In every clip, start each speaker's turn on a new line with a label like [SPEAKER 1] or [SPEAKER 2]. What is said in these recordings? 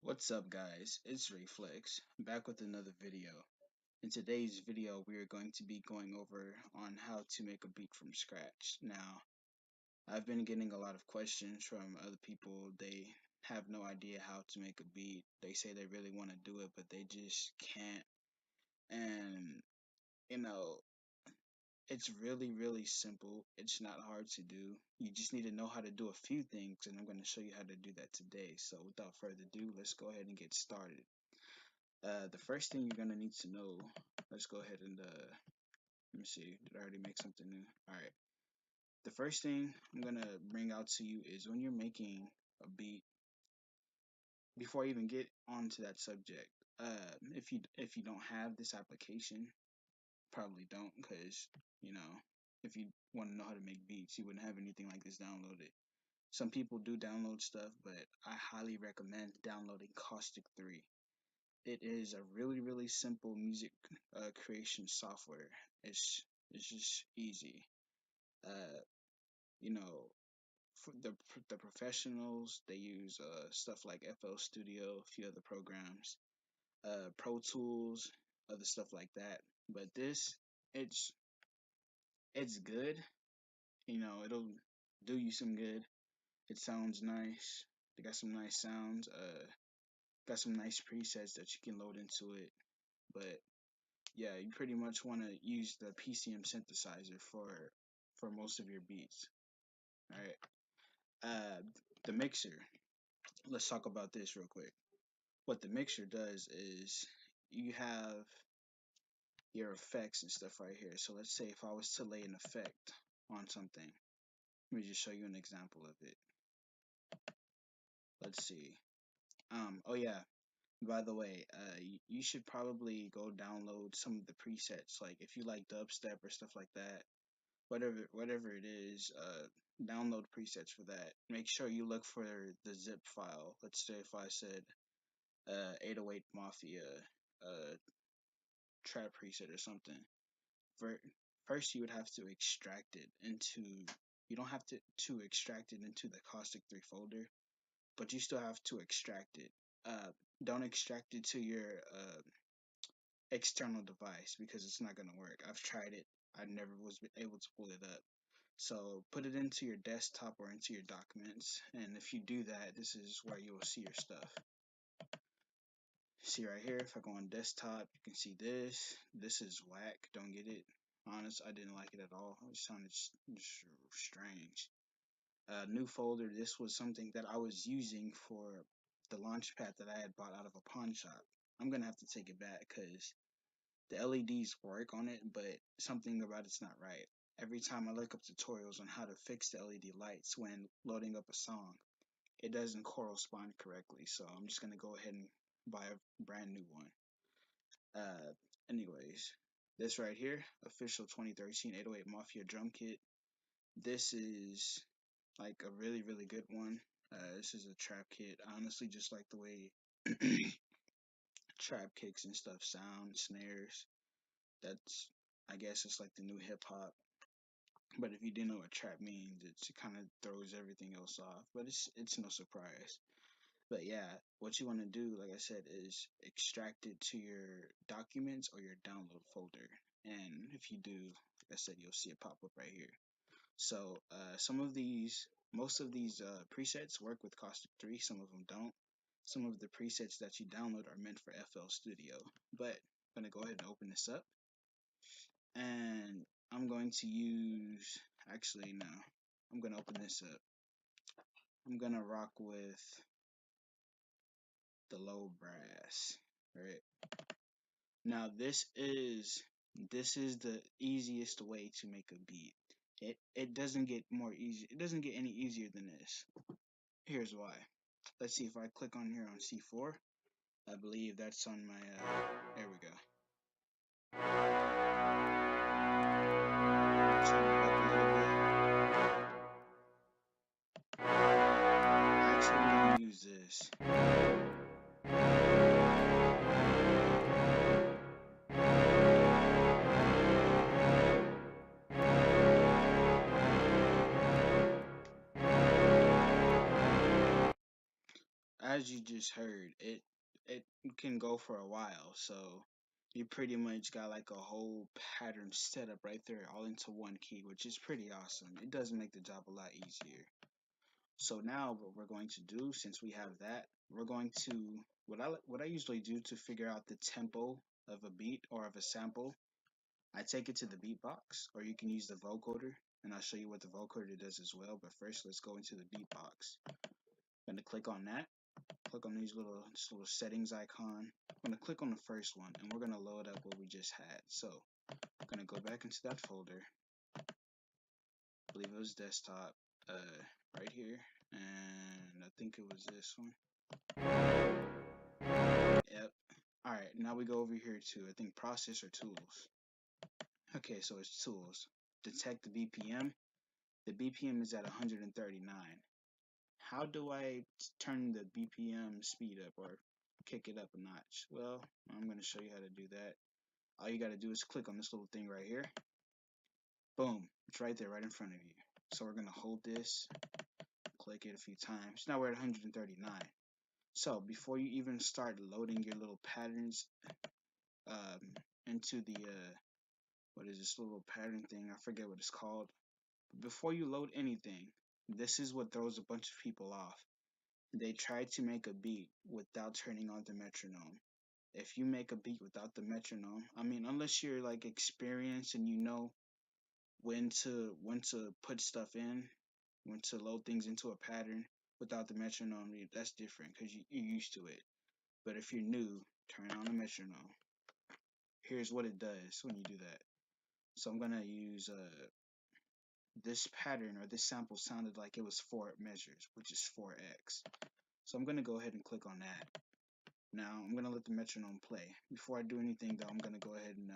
[SPEAKER 1] What's up, guys? It's Reflex, back with another video. In today's video, we are going to be going over on how to make a beat from scratch. Now, I've been getting a lot of questions from other people. They have no idea how to make a beat. They say they really want to do it, but they just can't. And, you know, it's really simple. It's not hard to do. You just need to know how to do a few things, and I'm going to show you how to do that today. So, without further ado, let's go ahead and get started. The first thing you're gonna need to know, let's go ahead and let me see, did I already make something new? All right. The first thing I'm gonna bring out to you is when you're making a beat. Before I even get onto that subject, if you don't have this application, probably don't, because you know if you want to know how to make beats, you wouldn't have anything like this downloaded. Some people do download stuff, but I highly recommend downloading Caustic 3. It is a really simple music creation software. It's just easy. Uh, you know, for the professionals, they use stuff like FL Studio, a few other programs, Pro Tools, other stuff like that. But this, it's it's good. It'll do you some good. It sounds nice. They got some nice sounds. Got some nice presets that you can load into it. But yeah, you pretty much want to use the PCM synthesizer for most of your beats. All right. The mixer. Let's talk about this real quick. What the mixer does is you have your effects and stuff right here. So let's say if I was to lay an effect on something, let me just show you an example of it. Let's see. Oh yeah. By the way, you should probably go download some of the presets. Like if you like dubstep or stuff like that, whatever it is, download presets for that. Make sure you look for the zip file. Let's say if I said 808 Mafia uh trap preset or something. For, First you would have to extract it into, you don't have to extract it into the caustic 3 folder, but you still have to extract it. Don't extract it to your external device because it's not going to work. I've tried it. I never was able to pull it up. So put it into your desktop or into your documents, and if you do that, this is where you will see your stuff. See right here, if I go on desktop, you can see this. This is whack. Don't get it. Honest, I didn't like it at all. It sounded strange. New folder. This was something that I was using for the launch pad that I had bought out of a pawn shop. I'm gonna have to take it back because the LEDs work on it, but something about it's not right. Every time I look up tutorials on how to fix the LED lights when loading up a song, it doesn't correspond correctly. So I'm just gonna go ahead and buy a brand new one. Anyways, this right here, official 2013 808 Mafia drum kit. This is like a really good one. This is a trap kit. I honestly just like the way trap kicks and stuff sound, snares. That's, I guess it's like the new hip hop. But if you didn't know what trap means, it kind of throws everything else off. But it's no surprise. But yeah, what you want to do, like I said, is extract it to your documents or your download folder. And if you do, like I said, you'll see it pop up right here. So most of these presets work with Caustic 3. Some of them don't. Some of the presets that you download are meant for FL Studio. But I'm gonna go ahead and open this up, and I'm going to use. Actually, no. I'm gonna open this up. I'm gonna rock with the low brass. Right now, this is the easiest way to make a beat. It doesn't get more easy. It doesn't get any easier than this. Here's why. Let's see if I click on here on C4. I believe that's on my. There we go. Turn it up a little bit. Actually, we're gonna use this. as you just heard, it can go for a while. So you pretty much got like a whole pattern set up right there, all into one key, which is pretty awesome. It does make the job a lot easier. So now what we're going to do, since we have that, we're going to what I usually do to figure out the tempo of a beat or of a sample. I take it to the beatbox, or you can use the vocoder, and I'll show you what the vocoder does as well. But first, let's go into the beatbox. I'm gonna click on that. Click on this little settings icon. I'm gonna click on the first one, and we're gonna load up what we just had. So I'm gonna go back into that folder. I believe it was desktop, right here, and I think it was this one. Yep. All right. Now we go over here to I think process or tools. Okay, so it's tools. Detect the BPM. The BPM is at 139. How do I turn the BPM speed up or kick it up a notch? Well, I'm going to show you how to do that. All you got to do is click on this little thing right here. Boom, it's right there, right in front of you. So we're going to hold this, click it a few times. Now we're at 139. So before you even start loading your little patterns into the, what is this little pattern thing? I forget what it's called. Before you load anything, this is what throws a bunch of people off. They try to make a beat without turning on the metronome. If you make a beat without the metronome, I mean, unless you're like experienced and you know when to put stuff in, when to load things into a pattern without the metronome, that's different because you're used to it. But if you're new, turn on the metronome. Here's what it does when you do that. So I'm gonna use this pattern, or this sample sounded like it was 4 measures, which is 4x. So I'm gonna go ahead and click on that. Now I'm gonna let the metronome play. Before I do anything though, I'm gonna go ahead and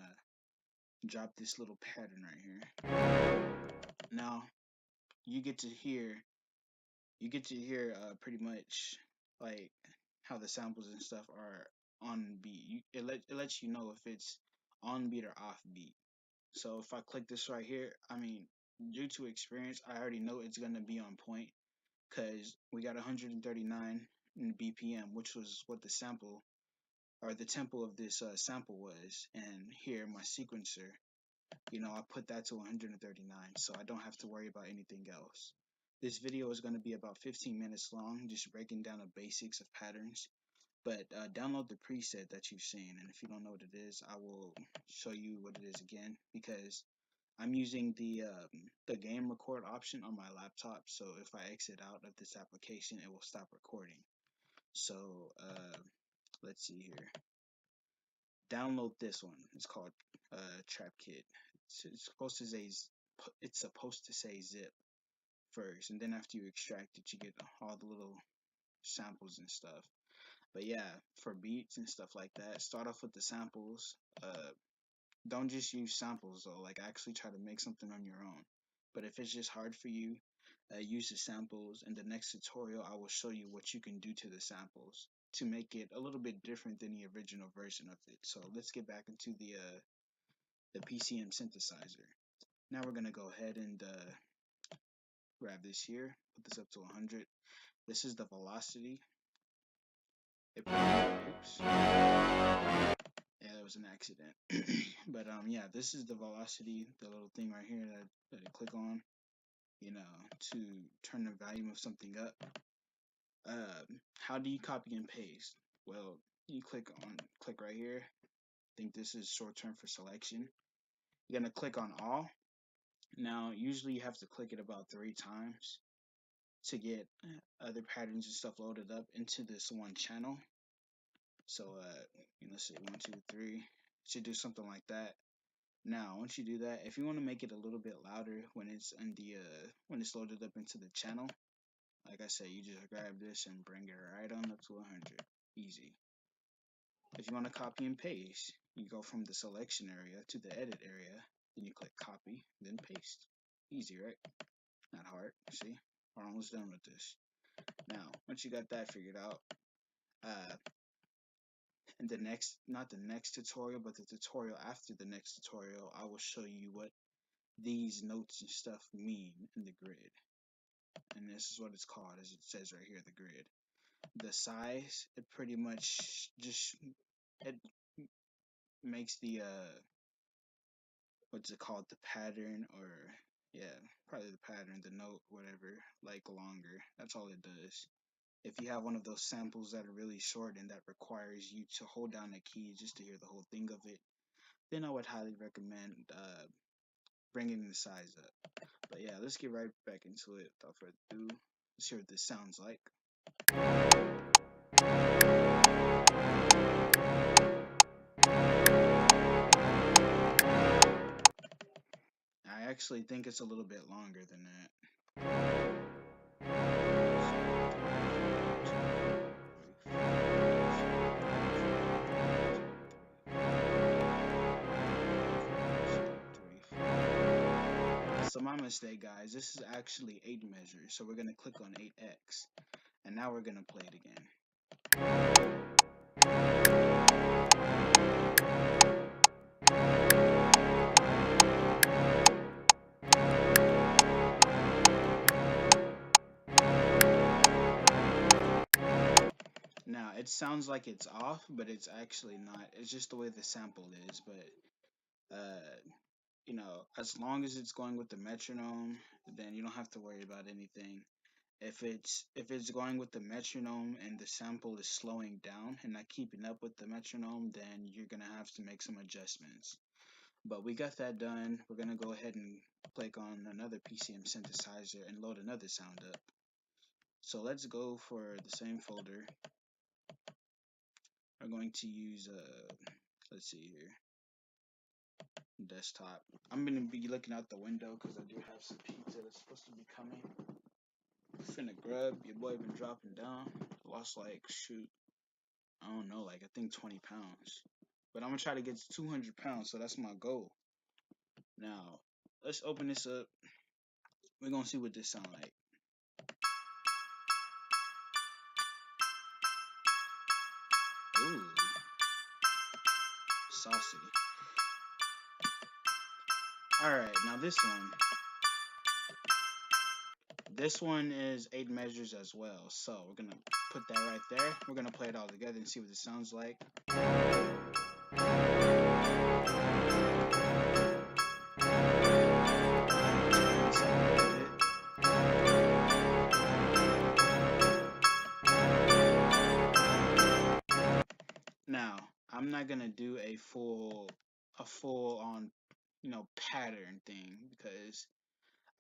[SPEAKER 1] drop this little pattern right here. Now you get to hear pretty much like how the samples and stuff are on beat. It lets you know if it's on beat or off beat. So if I click this right here, I mean, due to experience, I already know it's gonna be on point because we got 139 in BPM, which was what the sample or the tempo of this sample was. And here, my sequencer, I put that to 139, so I don't have to worry about anything else. This video is going to be about 15 minutes long, just breaking down the basics of patterns. But download the preset that you've seen, and if you don't know what it is, I will show you what it is again, because I'm using the game record option on my laptop, so if I exit out of this application, it will stop recording. So let's see here. Download this one. It's called Trap Kit. It's supposed to say zip first, and then after you extract it, you get all the little samples and stuff. But yeah, for beats and stuff like that, start off with the samples. Don't just use samples though. Like actually try to make something on your own. But if it's just hard for you, use the samples. In the next tutorial, I will show you what you can do to the samples to make it a little bit different than the original version of it. So let's get back into the PCM synthesizer. Now we're gonna go ahead and grab this here, put this up to 100. This is the velocity. Oops. Yeah, that was an accident. But yeah, this is the velocity, the little thing right here that I click on, to turn the volume of something up. How do you copy and paste? Well, you click right here. I think this is short term for selection. You're gonna click on all. Now, usually you have to click it about 3 times to get other patterns and stuff loaded up into this one channel. So let's see, 1, 2, 3. Should do something like that. Now, once you do that, if you want to make it a little bit louder when it's in the when it's loaded up into the channel, like I said, you just grab this and bring it right on up to 100. Easy. If you want to copy and paste, you go from the selection area to the edit area, then you click copy, then paste. Easy, right? Not hard. See, we're almost done with this. Now, once you got that figured out, in the next, not the next tutorial, but the tutorial after the next tutorial, I will show you what these notes and stuff mean in the grid. And this is what it's called, as it says right here, the grid. the size, it pretty much just it makes the what's it called, the pattern, or yeah, probably the pattern, the note, whatever, like longer. That's all it does. If you have one of those samples that are really short and that requires you to hold down a key just to hear the whole thing of it, then I would highly recommend bringing the size up. But yeah, let's get right back into it without further ado. Let's hear what this sounds like. I actually think it's a little bit longer than that. So my mistake, guys. This is actually 8 measures. So we're gonna click on 8x, and now we're gonna play it again. Now it sounds like it's off, but it's actually not. It's just the way the sample is. But as long as it's going with the metronome, then you don't have to worry about anything. If it's going with the metronome and the sample is slowing down and not keeping up with the metronome, then you're gonna have to make some adjustments. But we got that done. We're gonna go ahead and click on another PCM synthesizer and load another sound up. So let's go for the same folder. We're going to use let's see here, desktop. I'm gonna be looking out the window because I do have some pizza that's supposed to be coming. Finna grub. Your boy been dropping down. Lost like shoot, I don't know, like I think 20 pounds. But I'm gonna try to get to 200 pounds, so that's my goal. Now let's open this up. We're gonna see what this sound like. Ooh, saucy. All right, now this one. This one is 8 measures as well. So we're gonna put that right there. We're gonna play it all together and see what it sounds like. Now, I'm not gonna do a full on, pattern thing because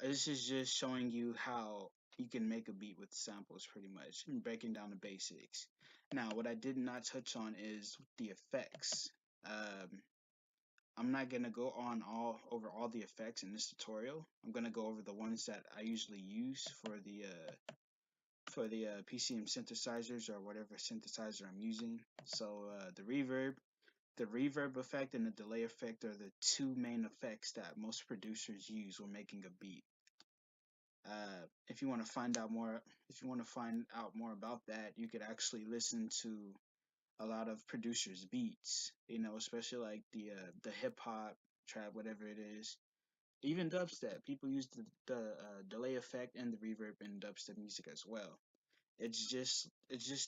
[SPEAKER 1] this is just showing you how you can make a beat with samples pretty much and breaking down the basics. Now, what I did not touch on is the effects. Um, I'm not gonna go on all over all the effects in this tutorial. I'm gonna go over the ones that I usually use for the PCM synthesizers or whatever synthesizer I'm using. So the reverb effect and the delay effect are the two main effects that most producers use when making a beat. If you want to find out more, if you want to find out more about that, you could actually listen to a lot of producers' beats. Especially like the hip hop, trap, whatever it is. Even dubstep, people use the delay effect and the reverb in dubstep music as well. It's just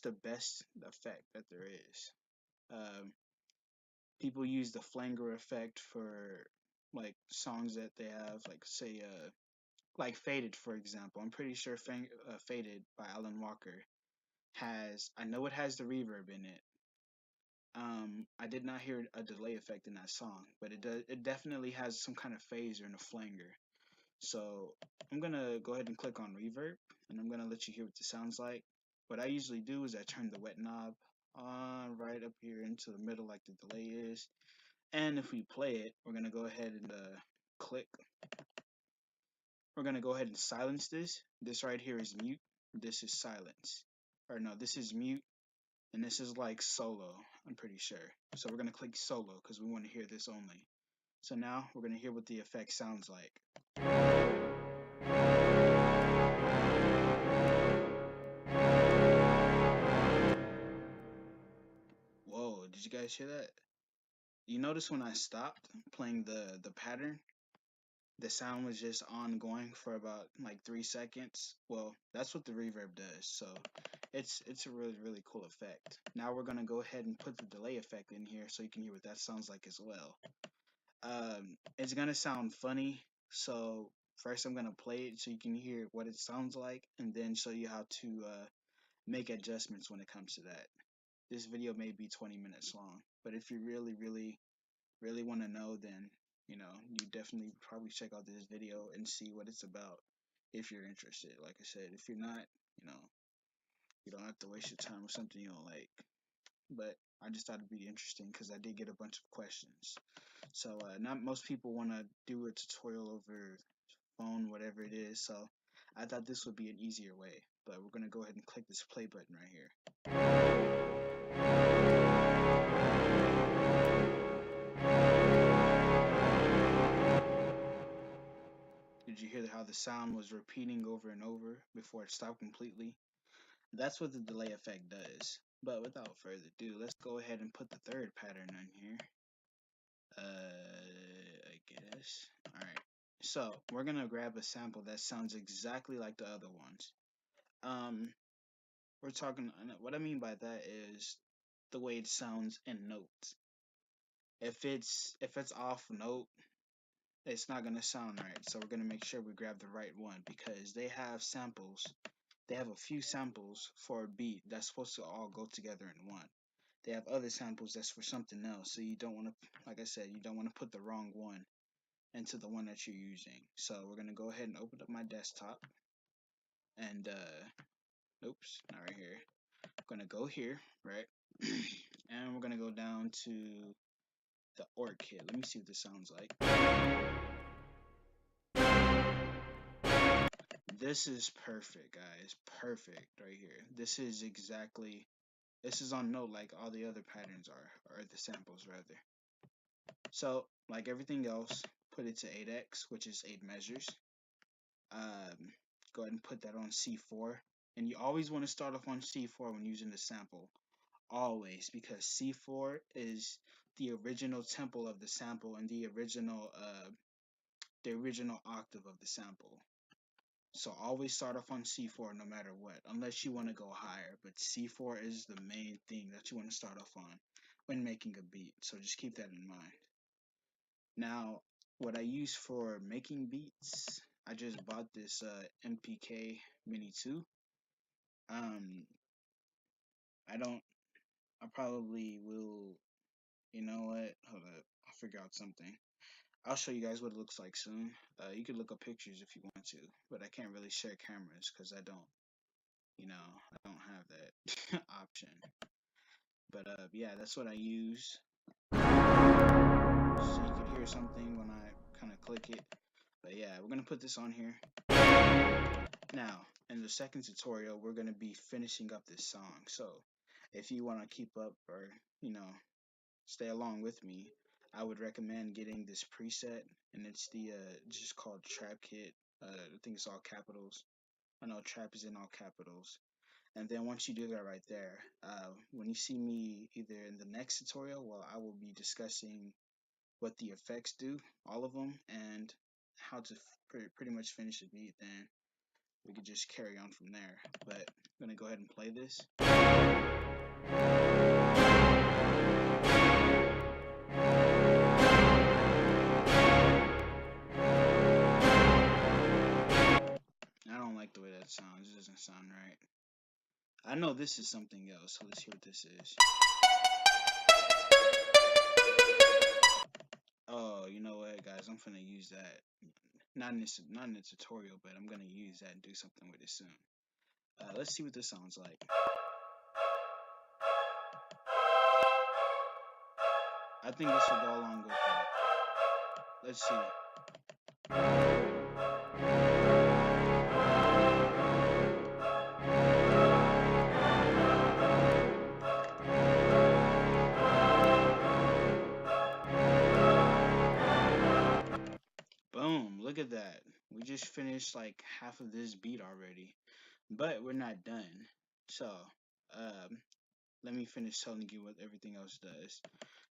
[SPEAKER 1] the best effect that there is. Um, People use the flanger effect for like songs that they have, like say like Faded, for example. I'm pretty sure Faded by Alan Walker has, I know it has the reverb in it. I did not hear a delay effect in that song, but it definitely has some kind of phaser and a flanger. So I'm gonna go ahead and click on reverb, and I'm gonna let you hear what it sounds like. What I usually do is I turn the wet knob on right up here into the middle like the delay is. And if we play it, we're gonna go ahead and click. We're gonna go ahead and silence this. This right here is mute. This is silence. Or no, this is mute, and this is like solo. I'm pretty sure. So we're gonna click solo because we want to hear this only. So now we're gonna hear what the effect sounds like. Whoa! Did you guys hear that? You notice when I stopped playing the pattern, the sound was just ongoing for about like 3 seconds. Well, that's what the reverb does. So It's a really cool effect. Now we're gonna go ahead and put the delay effect in here so you can hear what that sounds like as well. It's gonna sound funny, so first I'm gonna play it so you can hear what it sounds like, and then show you how to make adjustments when it comes to that. This video may be 20 minutes long, but if you really want to know, then you definitely probably check out this video and see what it's about if you're interested. Like I said, if you're not, you know, you don't have to waste your time with something you don't like. But I just thought it'd be interesting because I did get a bunch of questions. So not most people want to do a tutorial over phone, whatever it is. So I thought this would be an easier way. But we're gonna go ahead and click this play button right here. Did you hear how the sound was repeating over and over before it stopped completely? That's what the delay effect does. But without further ado, let's go ahead and put the third pattern in here. I guess. Alright. So we're gonna grab a sample that sounds exactly like the other ones. We're talking, what I mean by that is the way it sounds in notes. If it's off note, it's not gonna sound right. So we're gonna make sure we grab the right one because they have samples. They have a few samples for a beat that's supposed to all go together in one. They have other samples that's for something else. So you don't want to, like I said, you don't want to put the wrong one into the one that you're using. So we're gonna go ahead and open up my desktop, and oops, not right here. I'm gonna go here, right, and we're gonna go down to the org kit. Let me see what this sounds like. This is perfect, guys. Perfect right here. This is on note like all the other patterns are, or the samples rather. So, like everything else, put it to 8x, which is 8 measures. Go ahead and put that on C4. And you always want to start off on C4 when using the sample. Always, because C4 is the original tempo of the sample and the original octave of the sample. So always start off on C4 no matter what, unless you want to go higher. But C4 is the main thing that you want to start off on when making a beat. So just keep that in mind. Now, what I use for making beats, I just bought this MPK Mini 2. Um, I probably will, you know what? Hold up, I'll figure out something. I'll show you guys what it looks like soon. You could look up pictures if you want to, but I can't really share cameras because I don't have that option. But yeah, that's what I use. So you could hear something when I kind of click it. But yeah, we're gonna put this on here. Now, in the second tutorial, we're gonna be finishing up this song. So if you want to keep up or stay along with me, I would recommend getting this preset, and it's the just called Trap Kit. I think it's all capitals. I know trap is in all capitals. And then once you do that right there, when you see me either in the next tutorial, well, I will be discussing what the effects do, all of them, and how to pretty much finish a beat. Then we could just carry on from there. But I'm gonna go ahead and play this. I don't like the way that sounds. It doesn't sound right. I know this is something else, so let's hear what this is. Oh, you know what, guys? I'm gonna use that. Not in the tutorial, but I'm gonna use that and do something with it soon. Let's see what this sounds like. I think this will go along with that. Let's see. Boom, look at that. We just finished like half of this beat already, but we're not done. So, let me finish telling you what everything else does.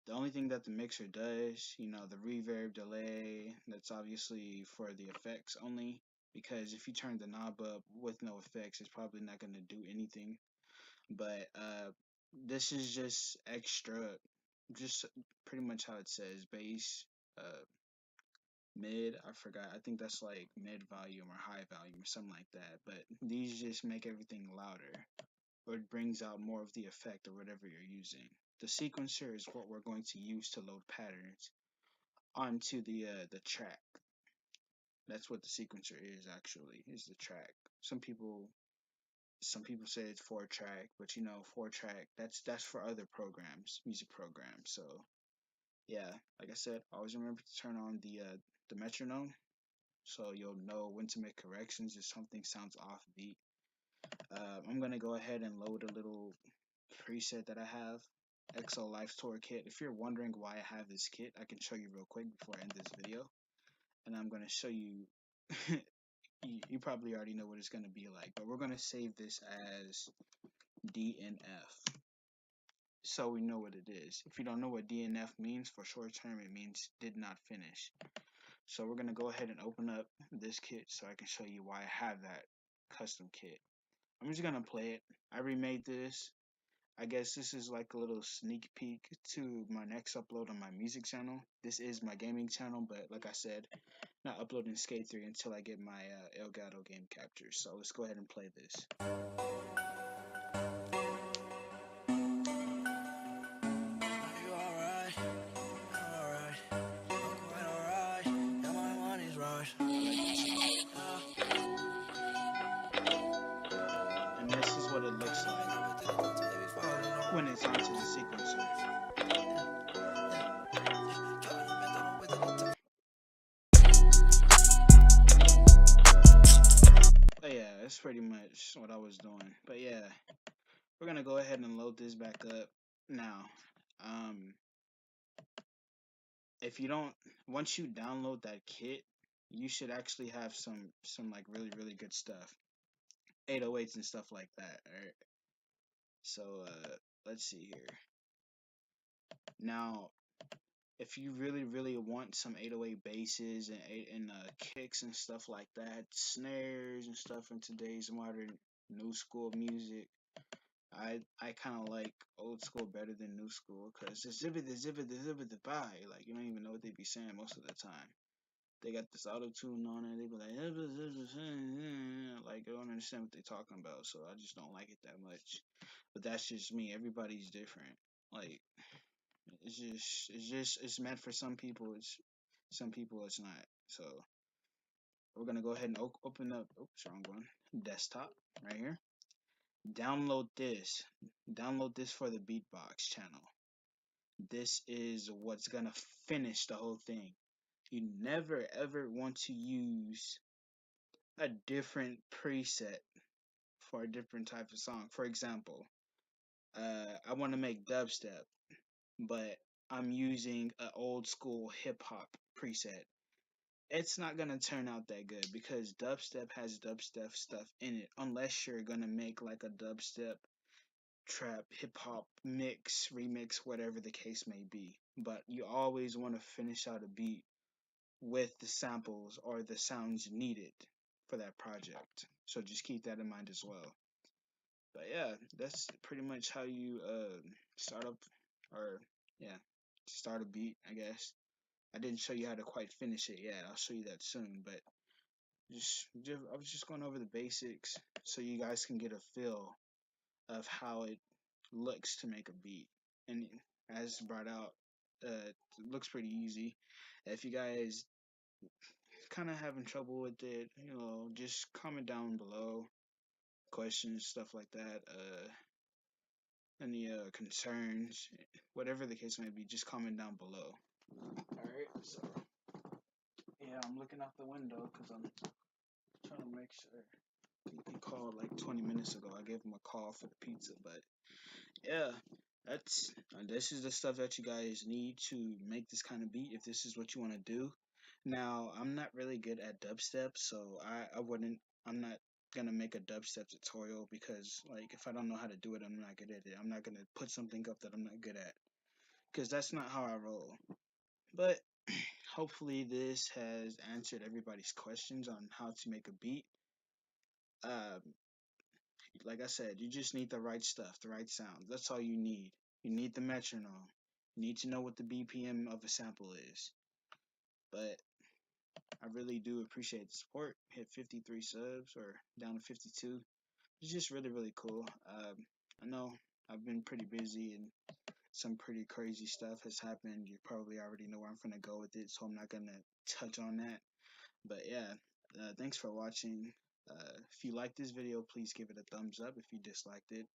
[SPEAKER 1] The only thing that the mixer does, the reverb delay, that's obviously for the effects only, because if you turn the knob up with no effects, it's probably not going to do anything. But this is just extra, just pretty much how it says bass, uh, mid. I forgot. I think that's like mid volume or high volume or something like that. But these just make everything louder, or it brings out more of the effect or whatever you're using. The sequencer is what we're going to use to load patterns onto the track. That's what the sequencer is actually, is the track. Some people say it's 4 track, but 4 track, that's for other programs, music programs. So yeah, like I said, always remember to turn on the metronome so you'll know when to make corrections if something sounds off beat. I'm gonna go ahead and load a little preset that I have, XO Life Tour Kit. If you're wondering why I have this kit, I can show you real quick before I end this video. And I'm gonna show you. You probably already know what it's gonna be like, but we're gonna save this as DNF so we know what it is. If you don't know what DNF means, for short term, it means did not finish. So we're gonna go ahead and open up this kit so I can show you why I have that custom kit. I'm just gonna play it. I remade this. I guess this is like a little sneak peek to my next upload on my music channel. This is my gaming channel, but like I said, not uploading Skate 3 until I get my Elgato game capture. So let's go ahead and play this. And this is what it looks like when it's onto the sequencer. But yeah, that's pretty much what I was doing. But yeah, we're gonna go ahead and load this back up now. Um, if you don't, once you download that kit, you should actually have some like really good stuff, 808s and stuff like that. All right. So let's see here. Now, if you really want some 808 basses and kicks and stuff like that, snares and stuff in today's modern new school music, I kind of like old school better than new school because the zippity bye, like you don't even know what they be saying most of the time. They got this auto tune on it. They be like, like I don't understand what they're talking about, so I just don't like it that much. But that's just me. Everybody's different. Like it's meant for some people. It's some people it's not. So we're gonna go ahead and open up. Oops, wrong one. Desktop right here. Download this. Download this for the Beatbox channel. This is what's gonna finish the whole thing. You never ever want to use a different preset for a different type of song. For example, I want to make dubstep, but I'm using an old school hip hop preset. It's not gonna turn out that good because dubstep has dubstep stuff in it, unless you're gonna make like a dubstep trap hip hop mix, remix, whatever the case may be. But you always want to finish out a beat with the samples or the sounds needed for that project. So just keep that in mind as well. But yeah, that's pretty much how you start up, or yeah, start a beat, I guess. I didn't show you how to quite finish it yet. I'll show you that soon, but I was just going over the basics so you guys can get a feel of how it looks to make a beat. And as brought out, it looks pretty easy. If you guys kind of having trouble with it, just comment down below, questions, stuff like that. Any concerns, whatever the case may be, just comment down below. All right, so yeah, I'm looking out the window because I'm trying to make sure. He called like 20 minutes ago. I gave him a call for the pizza, but yeah, this is the stuff that you guys need to make this kind of beat if this is what you want to do. Now, I'm not really good at dubstep, so I'm not gonna make a dubstep tutorial because like if I don't know how to do it, I'm not good at it. I'm not gonna put something up that I'm not good at because that's not how I roll. But hopefully this has answered everybody's questions on how to make a beat. Um, Like I said, you just need the right stuff, the right sounds. That's all you need. You need the metronome. You need to know what the BPM of a sample is. But I really do appreciate the support. Hit 53 subs or down to 52. It's just really, really cool. I know I've been pretty busy and some pretty crazy stuff has happened. You probably already know where I'm gonna go with it, so I'm not gonna touch on that. But yeah, thanks for watching. If you like this video, please give it a thumbs up. If you disliked it,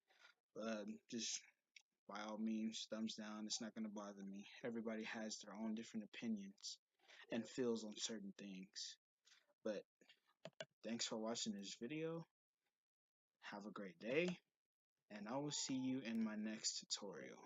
[SPEAKER 1] just by all means, thumbs down. It's not gonna bother me. Everybody has their own different opinions and feels on certain things. But thanks for watching this video. Have a great day, and I will see you in my next tutorial.